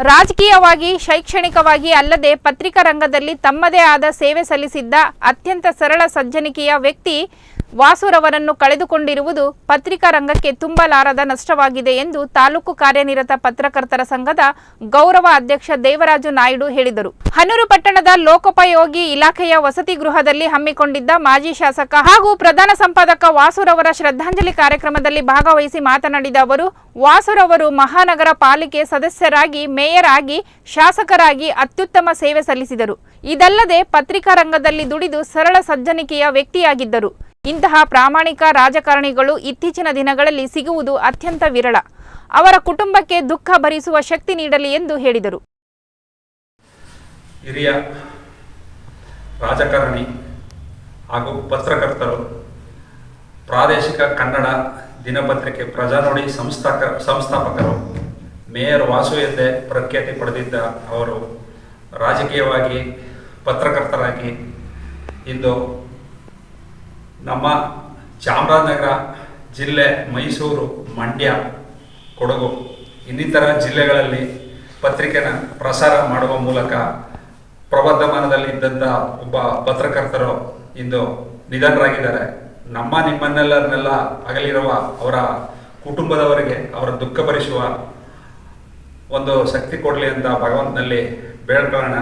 ರಾಜಕೀಯವಾಗಿ, ಶೈಕ್ಷಣಿಕವಾಗಿ ಅಲ್ಲದೆ ಪತ್ರಿಕಾ ರಂಗದಲ್ಲಿ ತಮ್ಮದೇ ಆದ ಸೇವೆ ಸಲ್ಲಿಸಿದ್ದ ಅತ್ಯಂತ ಸರಳ ಸಜ್ಜನಿಕೆಯ ವ್ಯಕ್ತಿ ವಾಸುರವರನ್ನು ಕಳೆದುಕೊಂಡಿರುವುದು ಪತ್ರಿಕಾ ರಂಗಕ್ಕೆ ತುಂಬಲಾರದ ನಷ್ಟವಾಗಿದೆ ಎಂದು ತಾಲೂಕು ಕಾರ್ಯನಿರತ ಪತ್ರಕರ್ತರ ಸಂಘದ ಗೌರವ ಅಧ್ಯಕ್ಷ ದೇವರಾಜು ನಾಯ್ಡು ಹೇಳಿದರು. ಹನೂರು ಪಟ್ಟಣದ ಲೋಕೋಪಯೋಗಿ ಇಲಾಖೆಯ ವಸತಿ ಗೃಹದಲ್ಲಿ ಹಮ್ಮಿಕೊಂಡಿದ್ದ ಮಾಜಿ ಶಾಸಕ ಹಾಗೂ ಪ್ರಧಾನ ಸಂಪಾದಕ ವಾಸುರವರ ಶ್ರದ್ಧಾಂಜಲಿ ಕಾರ್ಯಕ್ರಮದಲ್ಲಿ ಭಾಗವಹಿಸಿ ಮಾತನಾಡಿದ ಅವರು, ವಾಸುರವರು ಮಹಾನಗರ ಪಾಲಿಕೆ ಸದಸ್ಯರಾಗಿ, ಮೇಯರ್ ಆಗಿ, ಶಾಸಕರಾಗಿ ಅತ್ಯುತ್ತಮ ಸೇವೆ ಸಲ್ಲಿಸಿದರು. ಇದಲ್ಲದೆ ಪತ್ರಿಕಾ ರಂಗದಲ್ಲಿ ದುಡಿದು ಸರಳ ಸಜ್ಜನಿಕೆಯ ವ್ಯಕ್ತಿಯಾಗಿದ್ದರು. ಇಂತಹ ಪ್ರಾಮಾಣಿಕ ರಾಜಕಾರಣಿಗಳು ಇತ್ತೀಚಿನ ದಿನಗಳಲ್ಲಿ ಸಿಗುವುದು ಅತ್ಯಂತ ವಿರಳ. ಅವರ ಕುಟುಂಬಕ್ಕೆ ದುಃಖ ಭರಿಸುವ ಶಕ್ತಿ ನೀಡಲಿ ಎಂದು ಹೇಳಿದರು. ಹಿರಿಯ ರಾಜಕಾರಣಿ ಹಾಗೂ ಪತ್ರಕರ್ತರು, ಪ್ರಾದೇಶಿಕ ಕನ್ನಡ ದಿನಪತ್ರಿಕೆ ಪ್ರಜಾನುಡಿ ಸಂಸ್ಥಾಪಕರು, ಮೇಯರ್ ವಾಸು ಎಂದೇ ಪ್ರಖ್ಯಾತಿ ಪಡೆದಿದ್ದ ಅವರು ರಾಜಕೀಯವಾಗಿ, ಪತ್ರಕರ್ತರಾಗಿ ಇಂದು ನಮ್ಮ ಚಾಮರಾಜನಗರ ಜಿಲ್ಲೆ, ಮೈಸೂರು, ಮಂಡ್ಯ, ಕೊಡಗು ಇನ್ನಿತರ ಜಿಲ್ಲೆಗಳಲ್ಲಿ ಪತ್ರಿಕೆನ ಪ್ರಸಾರ ಮಾಡುವ ಮೂಲಕ ಪ್ರವರ್ಧಮಾನದಲ್ಲಿ ಇದ್ದಂಥ ಒಬ್ಬ ಪತ್ರಕರ್ತರು ಇಂದು ನಿಧನರಾಗಿದ್ದಾರೆ. ನಿಮ್ಮನ್ನೆಲ್ಲರನ್ನೆಲ್ಲ ಅಗಲಿರುವ ಅವರ ಕುಟುಂಬದವರಿಗೆ ಅವರ ದುಃಖ ಭರಿಸುವ ಒಂದು ಶಕ್ತಿ ಕೊಡಲಿ ಅಂತ ಭಗವಂತನಲ್ಲಿ ಬೇಡ್ಕೊಳ್ಳೋಣ.